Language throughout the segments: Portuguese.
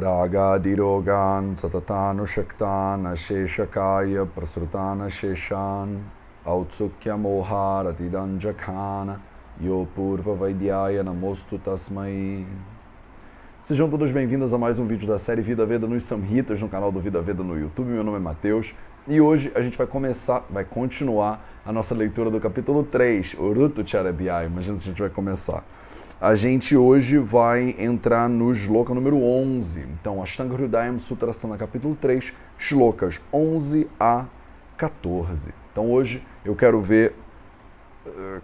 Ragadirogan satatanushaktan asheshakaya prasrutana sheshan autsukya moharatidanjakhana yopurva vaidyaya namostu tasmai. Sejam todos bem-vindos a mais um vídeo da série Vida Veda nos Samhitas no canal do Vida Veda no YouTube. Meu nome é Matheus e hoje a gente vai continuar a nossa leitura do capítulo 3, Urutu Charadhyaya, mas antes a gente vai começar. A gente hoje vai entrar no shloka número 11. Então, Ashtanga Hridayam Sutrasthana, capítulo 3, shlokas 11 a 14. Então, hoje eu quero ver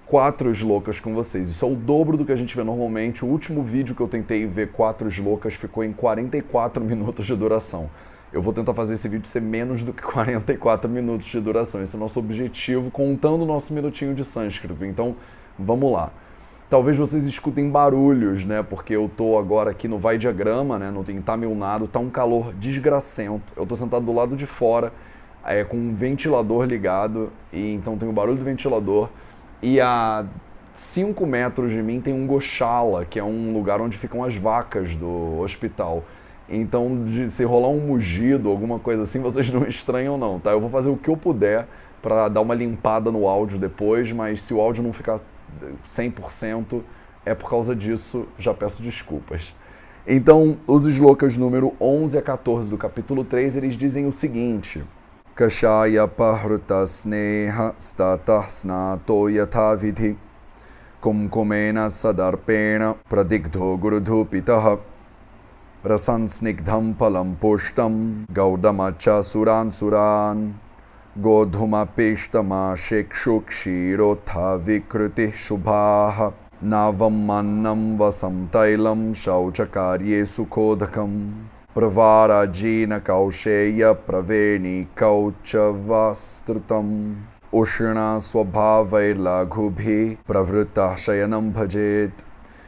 4 shlokas com vocês. Isso é o dobro do que a gente vê normalmente. O último vídeo que eu tentei ver 4 shlokas ficou em 44 minutos de duração. Eu vou tentar fazer esse vídeo ser menos do que 44 minutos de duração. Esse é o nosso objetivo, contando o nosso minutinho de sânscrito. Então, vamos lá. Talvez vocês escutem barulhos, né? Porque eu tô agora aqui no Vaidyagama, né? Em Tamil Nadu, tá um calor desgracento. Eu tô sentado do lado de fora, com um ventilador ligado, e então tem o barulho do ventilador. E a 5 metros de mim tem um Goshala, que é um lugar onde ficam as vacas do hospital. Então, se rolar um mugido, alguma coisa assim, vocês não estranham não, tá? Eu vou fazer o que eu puder para dar uma limpada no áudio depois, mas se o áudio não ficar 100%, é por causa disso, já peço desculpas. Então, os shlokas número 11 a 14 do capítulo 3, eles dizem o seguinte: Kashaya pahruta sneha statah snato yathavidhi kumkumena sadarpena pradigdho gurudhupitaha rasan snigdham palam pushtam gaudamacha suran suran Godhuma peshtama shekshukshirotha vikruti shubhaha navam mannam vasam tailam shauchakarye sukhodakam pravarajina kausheya praveni kauchavastrutam ushna swabhavair laghubhi pravrita shayanam bhajet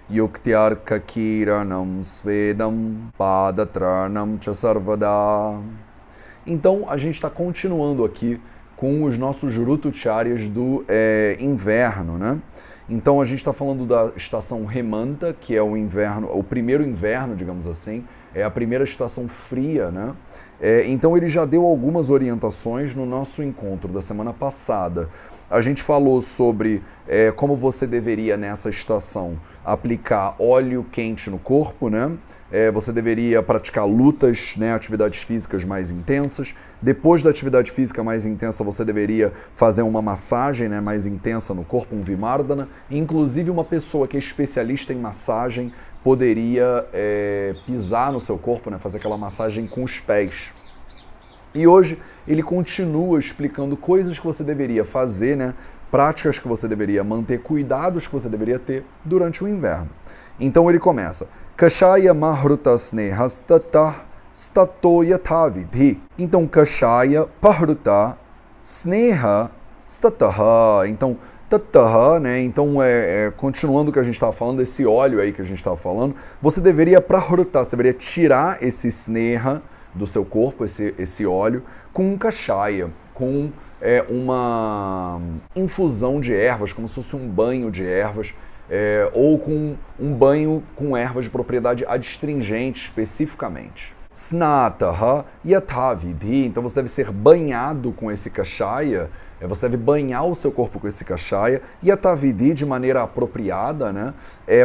yuktyarka kiranam svedam padatranam cha sarvada. Então, a gente está continuando aqui com os nossos Rutucharyas do inverno, né? Então, a gente está falando da estação Hemanta, que é o inverno, o primeiro inverno, digamos assim, é a primeira estação fria, né? Então, ele já deu algumas orientações no nosso encontro da semana passada. A gente falou sobre como você deveria, nessa estação, aplicar óleo quente no corpo, né? Você deveria praticar lutas, né, atividades físicas mais intensas. Depois da atividade física mais intensa, você deveria fazer uma massagem, né, mais intensa no corpo, um Vimardana. Inclusive, uma pessoa que é especialista em massagem poderia pisar no seu corpo, né, fazer aquela massagem com os pés. E hoje ele continua explicando coisas que você deveria fazer, né, práticas que você deveria manter, cuidados que você deveria ter durante o inverno. Então ele começa: Kashaya mahruta snehastata stato yathavidhi. Então, Kashaya pahruta sneha stataha. Então, tataha, né? Então, continuando o que a gente estava falando, esse óleo aí que a gente estava falando, você deveria prahruta, você deveria tirar esse sneha do seu corpo, esse óleo, com um kashaya, com uma infusão de ervas, como se fosse um banho de ervas, ou com um banho com ervas de propriedade adstringente especificamente. Snataha yathavidhi. Então você deve ser banhado com esse kashaya, você deve banhar o seu corpo com esse kashaya, yathavidhi, de maneira apropriada, né?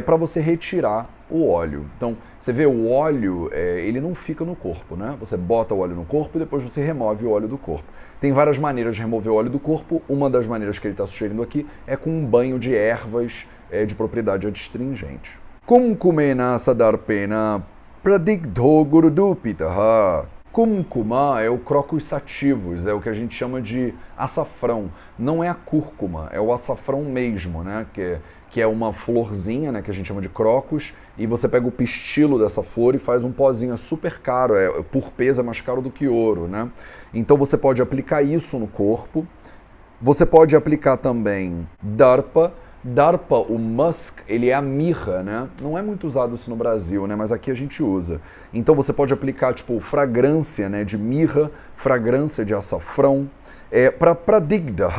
Para você retirar o óleo. Então, você vê o óleo, ele não fica no corpo, né? Você bota o óleo no corpo e depois você remove o óleo do corpo. Tem várias maneiras de remover o óleo do corpo. Uma das maneiras que ele está sugerindo aqui é com um banho de ervas de propriedade adstringente. Kumkumena sadarpena pradigdho gurudupitaha. Kumkuma é o crocus sativus, é o que a gente chama de açafrão. Não é a cúrcuma, é o açafrão mesmo, né? Que é uma florzinha, né, que a gente chama de crocus, e você pega o pistilo dessa flor e faz um pozinho, super caro, por peso é mais caro do que ouro, né? Então você pode aplicar isso no corpo. Você pode aplicar também darpa. Darpa, o musk, ele é a mirra, né? Não é muito usado isso no Brasil, né? Mas aqui a gente usa. Então você pode aplicar, tipo, fragrância, né, de mirra, fragrância de açafrão. Para pradigdha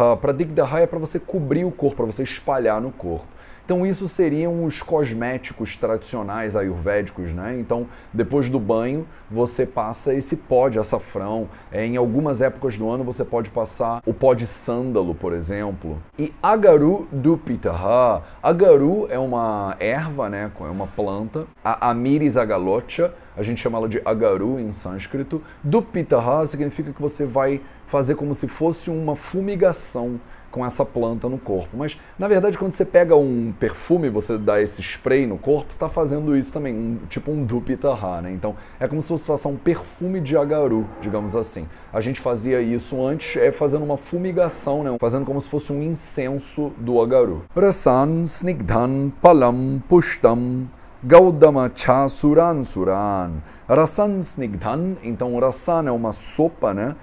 é para você cobrir o corpo, para você espalhar no corpo. Então isso seriam os cosméticos tradicionais ayurvédicos, né? Então depois do banho você passa esse pó de açafrão. Em algumas épocas do ano você pode passar o pó de sândalo, por exemplo. E Agaru Dupitaha. Agaru é uma erva, né? É uma planta. A Amiris agalocha, a gente chama ela de Agaru em sânscrito. Dupitaha significa que você vai fazer como se fosse uma fumigação com essa planta no corpo. Mas, na verdade, quando você pega um perfume, você dá esse spray no corpo, você está fazendo isso também, tipo um Dupitaha, né? Então, é como se fosse passar um perfume de agaru, digamos assim. A gente fazia isso antes, fazendo uma fumigação, né? Fazendo como se fosse um incenso do agaru. Rasan, Snigdhan, Palam, Pushtam, Gaudama Cha Suran Suran. Rasan Snigdhan, então rasan é uma sopa, né?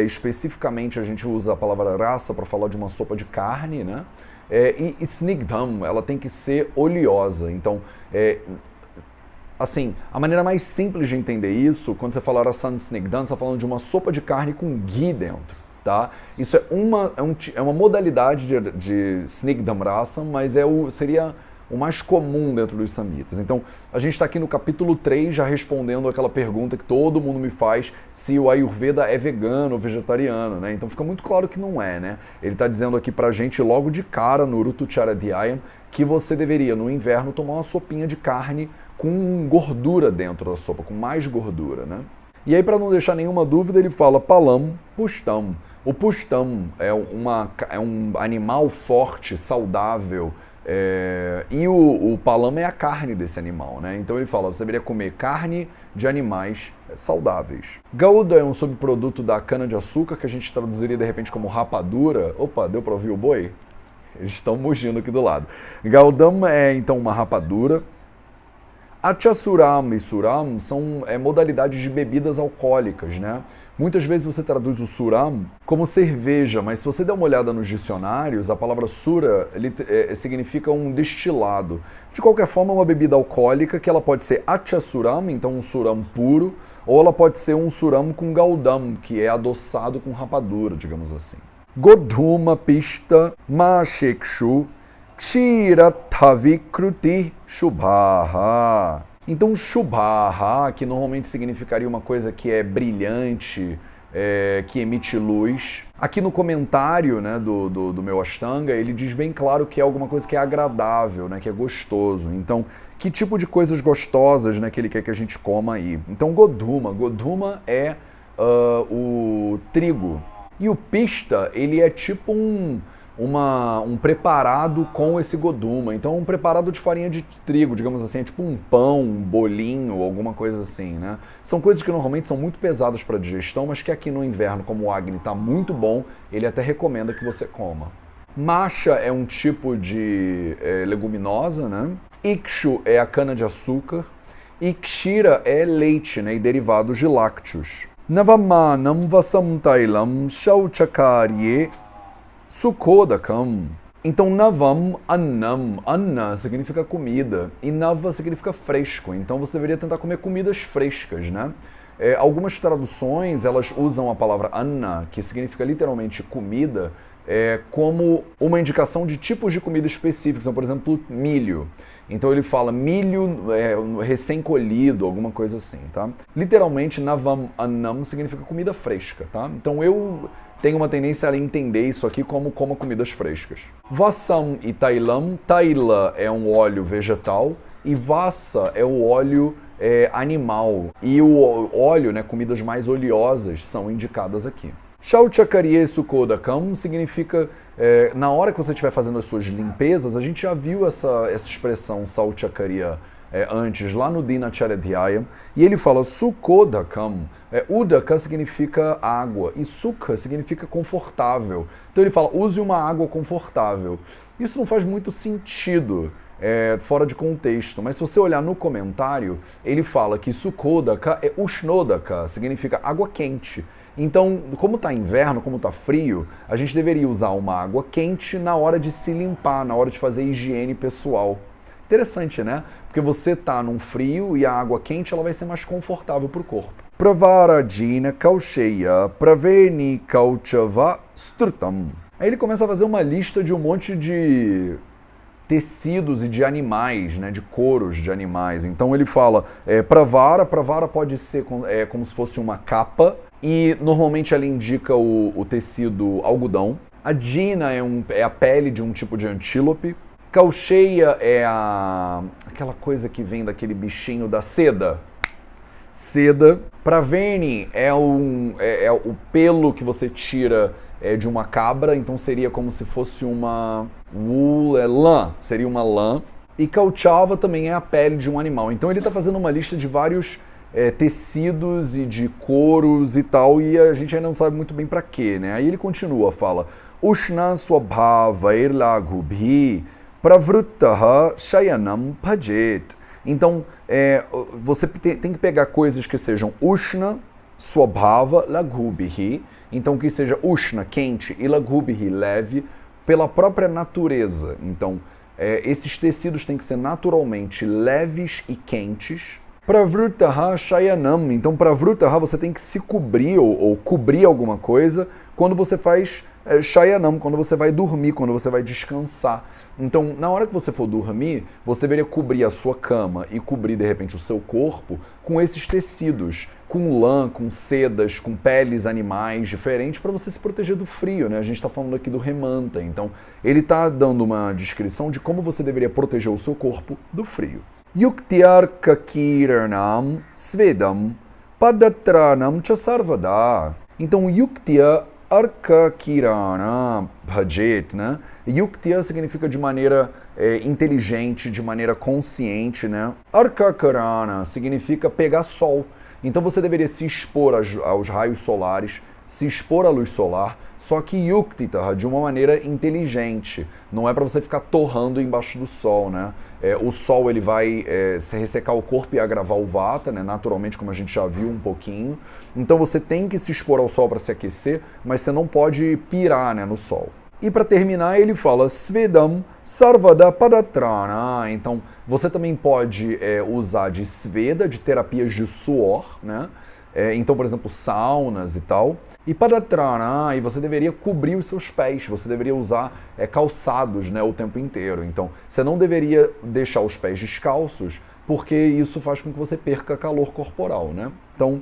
Especificamente a gente usa a palavra rasa para falar de uma sopa de carne, né? E snigdham, ela tem que ser oleosa. Então, assim, a maneira mais simples de entender isso, quando você fala rasan snigdham, você está falando de uma sopa de carne com ghee dentro, tá? Isso é uma modalidade de snigdham rasa, mas seria o mais comum dentro dos samhitas. Então, a gente está aqui no capítulo 3 já respondendo aquela pergunta que todo mundo me faz se o Ayurveda é vegano ou vegetariano, né? Então fica muito claro que não é, né? Ele está dizendo aqui pra gente logo de cara no Rutucharadhyayam que você deveria, no inverno, tomar uma sopinha de carne com gordura dentro da sopa, com mais gordura, né? E aí, para não deixar nenhuma dúvida, ele fala palam, pushtam. O pushtam é um animal forte, saudável, e o palam é a carne desse animal, né? Então ele fala, você deveria comer carne de animais saudáveis. Gouda é um subproduto da cana-de-açúcar, que a gente traduziria de repente como rapadura. Opa, deu para ouvir o boi? Eles estão mugindo aqui do lado. Gaudam é então uma rapadura. Achasuram e suram são modalidades de bebidas alcoólicas, né? Muitas vezes você traduz o suram como cerveja, mas se você der uma olhada nos dicionários, a palavra sura significa um destilado. De qualquer forma, é uma bebida alcoólica que ela pode ser achasuram, então um suram puro, ou ela pode ser um suram com gaudam, que é adoçado com rapadura, digamos assim. Godhuma pista mashekshu kshirathavikruti shubhaha. Então, shubhaha, que normalmente significaria uma coisa que é brilhante, que emite luz. Aqui no comentário, né, do meu Ashtanga, ele diz bem claro que é alguma coisa que é agradável, né, que é gostoso. Então, que tipo de coisas gostosas, né, que ele quer que a gente coma aí? Então, Godhuma. Godhuma é o trigo. E o pista, ele é tipo um preparado com esse goduma. Então, um preparado de farinha de trigo, digamos assim, é tipo um pão, um bolinho, alguma coisa assim, né? São coisas que normalmente são muito pesadas para digestão, mas que aqui no inverno, como o Agni está muito bom, ele até recomenda que você coma. Masha é um tipo de leguminosa, né? Ikshu é a cana-de-açúcar. E kshira é leite, né? E derivados de lácteos. Navamanam vasam tailam shauchakarye Sukodakam. Então, navam, annam. Anna significa comida e nava significa fresco. Então, você deveria tentar comer comidas frescas, né? Algumas traduções, elas usam a palavra anna, que significa literalmente comida, como uma indicação de tipos de comida específicos. Então, por exemplo, milho. Então ele fala milho recém-colhido, alguma coisa assim, tá? Literalmente, navam annam significa comida fresca, tá? Então eu tenho uma tendência a entender isso aqui como comidas frescas. Vasam e tailam. Taila é um óleo vegetal e vassa é o óleo animal. E o óleo, né, comidas mais oleosas, são indicadas aqui. Shauchakarye Sukodakam significa, na hora que você estiver fazendo as suas limpezas, a gente já viu essa expressão Shauchakarya antes, lá no Dinacharya, e ele fala Sukodakam. Udaka significa água e Sukha significa confortável. Então ele fala, use uma água confortável. Isso não faz muito sentido, fora de contexto, mas se você olhar no comentário, ele fala que Sukodaka é Ushnodaka, significa água quente. Então, como está inverno, como está frio, a gente deveria usar uma água quente na hora de se limpar, na hora de fazer higiene pessoal. Interessante, né? Porque você está num frio e a água quente ela vai ser mais confortável para o corpo. Pravarajina Kausheya Praveni Kauchava Strutam. Aí ele começa a fazer uma lista de um monte de tecidos e de animais, né, de couros de animais. Então ele fala, pravara pode ser como se fosse uma capa, e normalmente ela indica o tecido algodão. A dina é a pele de um tipo de antílope. Caucheia é aquela coisa que vem daquele bichinho da seda. Seda. Praveni é o pelo que você tira de uma cabra, então seria como se fosse uma lã, seria uma lã. E Kauchava também é a pele de um animal. Então ele está fazendo uma lista de vários tecidos e de couros e tal, e a gente ainda não sabe muito bem para quê, né? Aí ele continua, fala Ushna swabhavair laghubhi pravruttaha shayanam bhajet. Então, você tem que pegar coisas que sejam Ushna, swabhava, laghubhi. Então, que seja Ushna, quente, e laghubhi, leve, pela própria natureza. Então, esses tecidos têm que ser naturalmente leves e quentes. Pravruttaha shayanam. Então, pravruttaha, você tem que se cobrir ou cobrir alguma coisa quando você faz shayanam, quando você vai dormir, quando você vai descansar. Então, na hora que você for dormir, você deveria cobrir a sua cama e cobrir, de repente, o seu corpo com esses tecidos, com lã, com sedas, com peles animais diferentes para você se proteger do frio, né? A gente está falando aqui do Hemanta. Então, ele está dando uma descrição de como você deveria proteger o seu corpo do frio. Yuktyarka kiranam svedam padatranam cha sarvada. Então, yuktya arka kirana bhajet, né? Yuktya significa de maneira inteligente, de maneira consciente, né? Arka kirana significa pegar sol. Então você deveria se expor aos raios solares, se expor à luz solar, só que yuktita, de uma maneira inteligente. Não é para você ficar torrando embaixo do sol, né? O sol ele vai se ressecar o corpo e agravar o vata, né? Naturalmente, como a gente já viu um pouquinho. Então você tem que se expor ao sol para se aquecer, mas você não pode pirar, né, no sol. E para terminar, ele fala Svedam Sarvada Padatrana. Então, você também pode usar de Sveda, de terapias de suor, né? Então, por exemplo, saunas e tal. E Padatrana, e você deveria cobrir os seus pés, você deveria usar calçados, né, o tempo inteiro. Então, você não deveria deixar os pés descalços, porque isso faz com que você perca calor corporal, né? Então,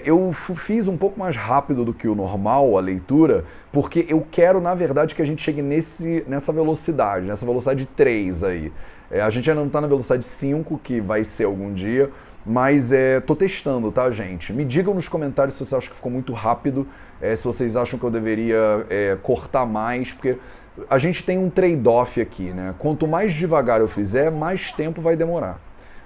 eu fiz um pouco mais rápido do que o normal a leitura, porque eu quero, na verdade, que a gente chegue nessa velocidade 3 aí. A gente ainda não está na velocidade 5, que vai ser algum dia, mas tô testando, tá, gente? Me digam nos comentários se vocês acham que ficou muito rápido, se vocês acham que eu deveria cortar mais, porque a gente tem um trade-off aqui, né? Quanto mais devagar eu fizer, mais tempo vai demorar.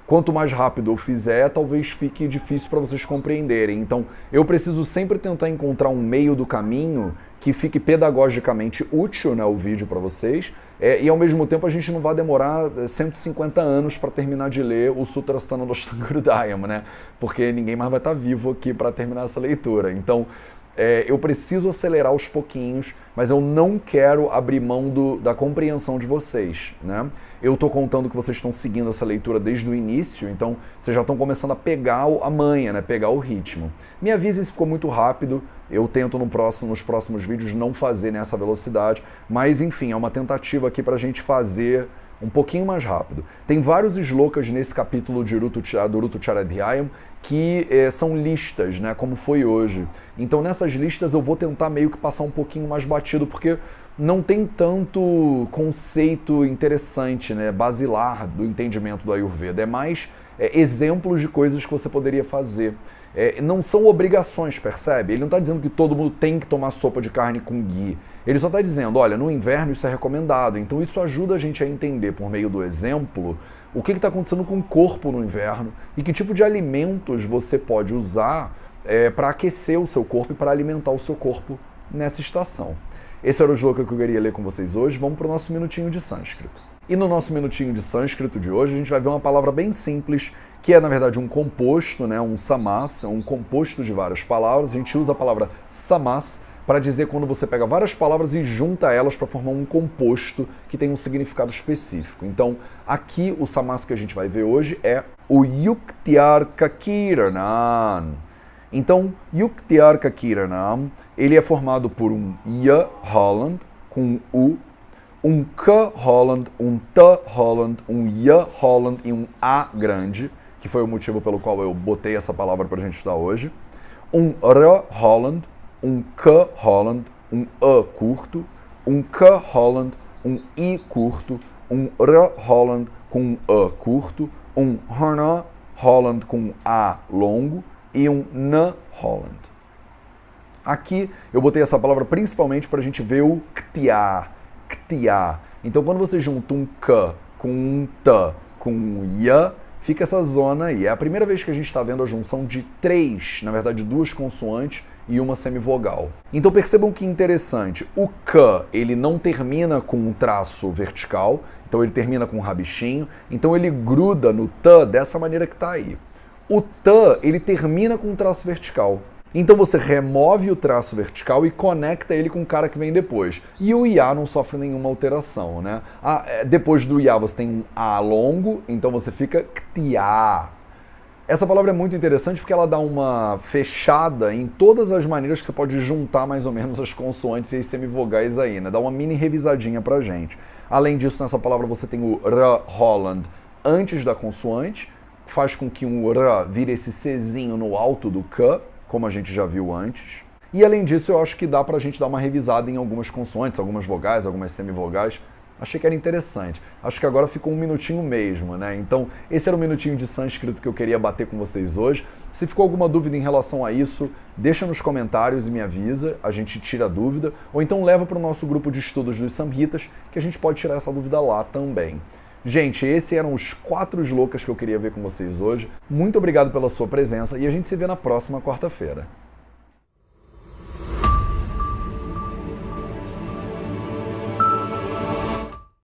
Quanto mais rápido eu fizer, talvez fique difícil para vocês compreenderem. Então, eu preciso sempre tentar encontrar um meio do caminho que fique pedagogicamente útil, né, o vídeo para vocês, e ao mesmo tempo a gente não vai demorar 150 anos para terminar de ler o Sutrasthana Ashtanga Hridayam, né? Porque ninguém mais vai estar vivo aqui para terminar essa leitura. Então, eu preciso acelerar aos pouquinhos, mas eu não quero abrir mão da compreensão de vocês, né? Eu estou contando que vocês estão seguindo essa leitura desde o início, então vocês já estão começando a pegar a manha, né? Pegar o ritmo. Me avise se ficou muito rápido, eu tento nos próximos vídeos não fazer nessa velocidade, mas enfim, é uma tentativa aqui para a gente fazer um pouquinho mais rápido. Tem vários shlokas nesse capítulo de Rutu Charadhyayam que são listas, né, como foi hoje. Então nessas listas eu vou tentar meio que passar um pouquinho mais batido, porque não tem tanto conceito interessante, né, basilar do entendimento do Ayurveda. É mais exemplos de coisas que você poderia fazer. Não são obrigações, percebe? Ele não está dizendo que todo mundo tem que tomar sopa de carne com ghee. Ele só está dizendo, olha, no inverno isso é recomendado. Então isso ajuda a gente a entender, por meio do exemplo, o que está acontecendo com o corpo no inverno e que tipo de alimentos você pode usar para aquecer o seu corpo e para alimentar o seu corpo nessa estação. Esse era o shloka que eu queria ler com vocês hoje. Vamos para o nosso minutinho de sânscrito. E no nosso minutinho de sânscrito de hoje, a gente vai ver uma palavra bem simples, que é, na verdade, um composto, né? Um samas, um composto de várias palavras. A gente usa a palavra samas para dizer quando você pega várias palavras e junta elas para formar um composto que tem um significado específico. Então, aqui o samas que a gente vai ver hoje é o Yuktyarka Kiranan. Então, Yuktyarka Kiranam, ele é formado por um Ya Holland com U, um K Holland, um T Holland, um Y Holland e um A grande, que foi o motivo pelo qual eu botei essa palavra para a gente estudar hoje. Um R Holland, um K Holland, um A curto, um K Holland, um I curto, um R Holland com um A curto, um Hana Holland com um A longo e um N Holland. Aqui eu botei essa palavra principalmente para a gente ver o ktia, ktia. Então quando você junta um K com um T com um Y, fica essa zona aí. É a primeira vez que a gente está vendo a junção de três, na verdade duas consoantes e uma semivogal. Então percebam que interessante, o K ele não termina com um traço vertical, então ele termina com um rabichinho, então ele gruda no T dessa maneira que está aí. O T ele termina com um traço vertical. Então você remove o traço vertical e conecta ele com o cara que vem depois. E o IA não sofre nenhuma alteração, né? Depois do IA você tem um A longo, então você fica ktia. Essa palavra é muito interessante porque ela dá uma fechada em todas as maneiras que você pode juntar mais ou menos as consoantes e as semivogais aí, né? Dá uma mini revisadinha pra gente. Além disso, nessa palavra você tem o R Holland antes da consoante, faz com que um R vire esse Czinho no alto do K, como a gente já viu antes. E além disso, eu acho que dá pra gente dar uma revisada em algumas consoantes, algumas vogais, algumas semivogais. Achei que era interessante. Acho que agora ficou um minutinho mesmo, né? Então, esse era o minutinho de sânscrito que eu queria bater com vocês hoje. Se ficou alguma dúvida em relação a isso, deixa nos comentários e me avisa, a gente tira a dúvida, ou então leva para o nosso grupo de estudos dos Samhitas, que a gente pode tirar essa dúvida lá também. Gente, esses eram os 4 shlokas que eu queria ver com vocês hoje. Muito obrigado pela sua presença e a gente se vê na próxima quarta-feira.